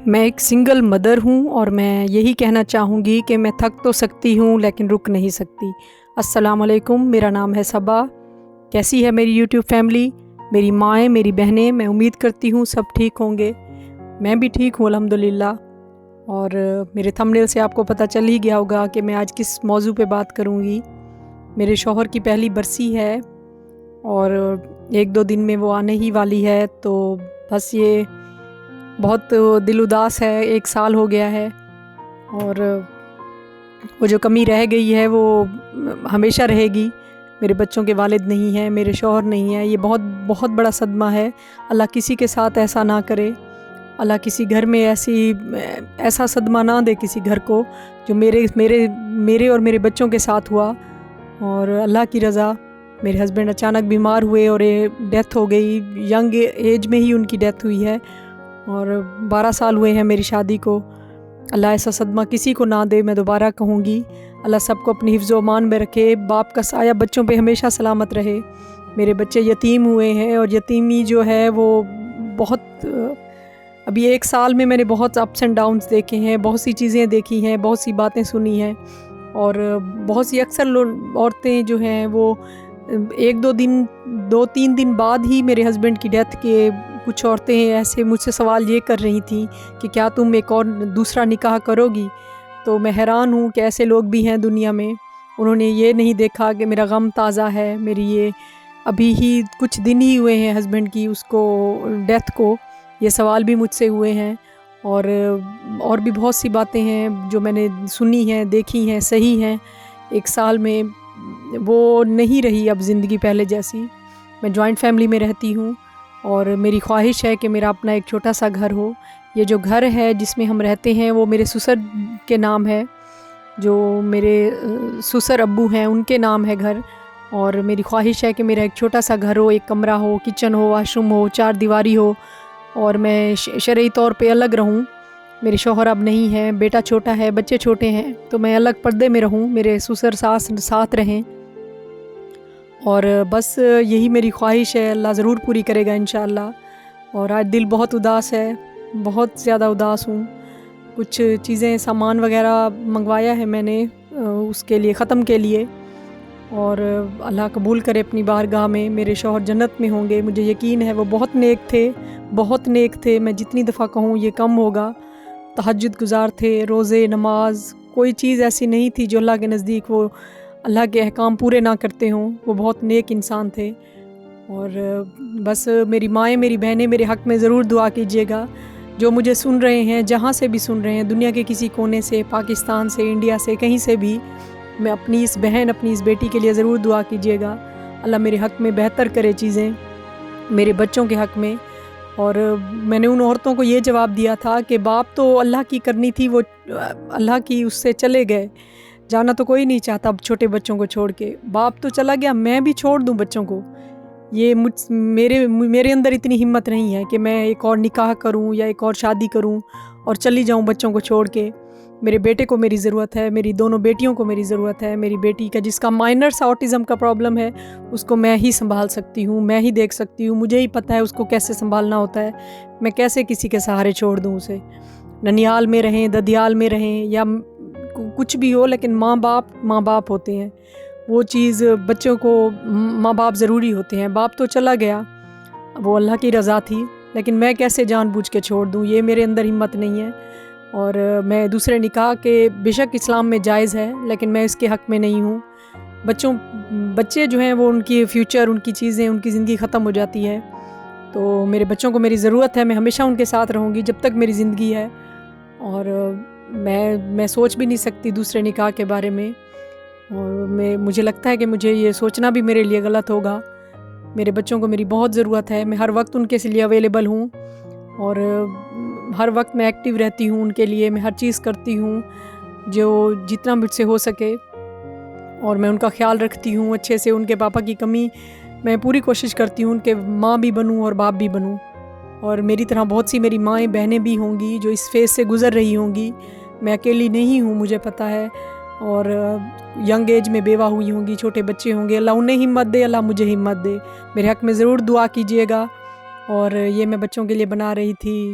میں ایک single mother ہوں اور میں یہی کہنا چاہوں گی کہ میں تھک تو سکتی ہوں لیکن رک نہیں سکتی۔ السلام علیکم، میرا نام ہے صبا۔ کیسی ہے میری یوٹیوب فیملی، میری مائیں، میری بہنیں؟ میں امید کرتی ہوں سب ٹھیک ہوں گے۔ میں بھی ٹھیک ہوں الحمدللہ۔ اور میرے تھمبنیل سے آپ کو پتہ چل ہی گیا ہوگا کہ میں آج کس موضوع پہ بات کروں گی۔ میرے شوہر کی پہلی برسی ہے اور 1-2 دن میں وہ آنے ہی والی ہے، تو بس یہ بہت دل اداس ہے۔ 1 سال ہو گیا ہے اور وہ جو کمی رہ گئی ہے وہ ہمیشہ رہے گی۔ میرے بچوں کے والد نہیں ہیں، میرے شوہر نہیں ہیں، یہ بہت بہت بڑا صدمہ ہے۔ اللہ کسی کے ساتھ ایسا نہ کرے، اللہ کسی گھر میں ایسا صدمہ نہ دے کسی گھر کو جو میرے اور میرے بچوں کے ساتھ ہوا۔ اور اللہ کی رضا، میرے ہسبینڈ اچانک بیمار ہوئے اور ڈیتھ ہو گئی۔ ینگ ایج میں ہی ان کی ڈیتھ ہوئی ہے اور 12 سال ہوئے ہیں میری شادی کو۔ اللہ ایسا صدمہ کسی کو نہ دے، میں دوبارہ کہوں گی۔ اللہ سب کو اپنی حفظ و امان میں رکھے، باپ کا سایہ بچوں پہ ہمیشہ سلامت رہے۔ میرے بچے یتیم ہوئے ہیں اور یتیمی جو ہے وہ بہت ابھی 1 سال میں نے بہت اپس اینڈ ڈاؤنس دیکھے ہیں، بہت سی چیزیں دیکھی ہیں، بہت سی باتیں سنی ہیں۔ اور بہت سی اکثر عورتیں جو ہیں وہ 2-3 دن بعد ہی میرے ہسبینڈ کی ڈیتھ کے کچھ عورتیں ایسے مجھ سے سوال یہ کر رہی تھیں کہ کیا تم ایک اور دوسرا نکاح کرو گی؟ تو میں حیران ہوں کہ ایسے لوگ بھی ہیں دنیا میں۔ انہوں نے یہ نہیں دیکھا کہ میرا غم تازہ ہے، میری یہ ابھی ہی کچھ دن ہی ہوئے ہیں ہسبینڈ کی اس کو ڈیتھ کو۔ یہ سوال بھی مجھ سے ہوئے ہیں اور بھی بہت سی باتیں ہیں جو میں نے سنی ہیں، دیکھی ہیں، صحیح ہیں۔ 1 سال میں وہ نہیں رہی اب زندگی پہلے جیسی۔ میں جوائنٹ فیملی میں رہتی ہوں اور میری خواہش ہے کہ میرا اپنا ایک چھوٹا سا گھر ہو۔ یہ جو گھر ہے جس میں ہم رہتے ہیں وہ میرے سسر کے نام ہے، جو میرے سسر ابو ہیں ان کے نام ہے گھر۔ اور میری خواہش ہے کہ میرا ایک چھوٹا سا گھر ہو، ایک کمرہ ہو، کچن ہو، واش روم ہو، 4 دیواری ہو، اور میں شرعی طور پہ الگ رہوں۔ میرے شوہر اب نہیں ہیں، بیٹا چھوٹا ہے، بچے چھوٹے ہیں، تو میں الگ پردے میں رہوں، میرے سسر ساس ساتھ رہیں۔ اور بس یہی میری خواہش ہے، اللہ ضرور پوری کرے گا انشاءاللہ۔ اور آج دل بہت اداس ہے، بہت زیادہ اداس ہوں۔ کچھ چیزیں سامان وغیرہ منگوایا ہے میں نے اس کے لیے، ختم کے لیے، اور اللہ قبول کرے اپنی بارگاہ میں۔ میرے شوہر جنت میں ہوں گے، مجھے یقین ہے۔ وہ بہت نیک تھے، بہت نیک تھے، میں جتنی دفعہ کہوں یہ کم ہوگا۔ تہجد گزار تھے، روزے، نماز، کوئی چیز ایسی نہیں تھی جو اللہ کے نزدیک وہ اللہ کے احکام پورے نہ کرتے ہوں۔ وہ بہت نیک انسان تھے۔ اور بس میری مائیں، میری بہنیں میرے حق میں ضرور دعا کیجیے گا۔ جو مجھے سن رہے ہیں، جہاں سے بھی سن رہے ہیں، دنیا کے کسی کونے سے، پاکستان سے، انڈیا سے، کہیں سے بھی، میں اپنی اس بہن، اپنی اس بیٹی کے لیے ضرور دعا کیجیے گا۔ اللہ میرے حق میں بہتر کرے چیزیں، میرے بچوں کے حق میں۔ اور میں نے ان عورتوں کو یہ جواب دیا تھا کہ باپ تو اللہ کی کرنی تھی، وہ اللہ کی اس سے چلے گئے، جانا تو کوئی نہیں چاہتا چھوٹے بچوں کو چھوڑ کے۔ باپ تو چلا گیا، میں بھی چھوڑ دوں بچوں کو؟ یہ میرے اندر اتنی ہمت نہیں ہے کہ میں ایک اور نکاح کروں یا ایک اور شادی کروں اور چلی جاؤں بچوں کو چھوڑ کے۔ میرے بیٹے کو میری ضرورت ہے، میری دونوں بیٹیوں کو میری ضرورت ہے۔ میری بیٹی کا جس کا مائنر سا آٹزم کا پرابلم ہے، اس کو میں ہی سنبھال سکتی ہوں، میں ہی دیکھ سکتی ہوں، مجھے ہی پتہ ہے اس کو کیسے سنبھالنا ہوتا ہے۔ میں کیسے کسی کے سہارے چھوڑ دوں اسے؟ ننیال میں رہیں، ددیال میں رہیں، یا کچھ بھی ہو، لیکن ماں باپ ہوتے ہیں۔ وہ چیز بچوں کو ماں باپ ضروری ہوتے ہیں۔ باپ تو چلا گیا، وہ اللہ کی رضا تھی، لیکن میں کیسے جان بوجھ کے چھوڑ دوں؟ یہ میرے اندر ہمت نہیں ہے۔ اور میں دوسرے نکاح کے بے شک اسلام میں جائز ہے، لیکن میں اس کے حق میں نہیں ہوں۔ بچے جو ہیں وہ ان کی فیوچر، ان کی چیزیں، ان کی زندگی ختم ہو جاتی ہے۔ تو میرے بچوں کو میری ضرورت ہے، میں ہمیشہ ان کے ساتھ رہوں گی جب تک میری زندگی ہے۔ اور میں سوچ بھی نہیں سکتی دوسرے نکاح کے بارے میں، اور مجھے لگتا ہے کہ مجھے یہ سوچنا بھی میرے لیے غلط ہوگا۔ میرے بچوں کو میری بہت ضرورت ہے، میں ہر وقت ان کے لیے اویلیبل ہوں، اور ہر وقت میں ایکٹیو رہتی ہوں ان کے لیے۔ میں ہر چیز کرتی ہوں جو جتنا مجھ سے ہو سکے، اور میں ان کا خیال رکھتی ہوں اچھے سے۔ ان کے پاپا کی کمی میں پوری کوشش کرتی ہوں کہ ماں بھی بنوں اور باپ بھی بنوں۔ اور میری طرح بہت سی میری مائیں بہنیں بھی ہوں گی جو اس فیز سے گزر رہی ہوں گی، میں اکیلی نہیں ہوں، مجھے پتہ ہے۔ اور ینگ ایج میں بیوہ ہوئی ہوں گی، چھوٹے بچے ہوں گے، اللہ انہیں ہمت دے، اللہ مجھے ہمت دے۔ میرے حق میں ضرور دعا کیجیے گا۔ اور یہ میں بچوں کے لیے بنا رہی تھی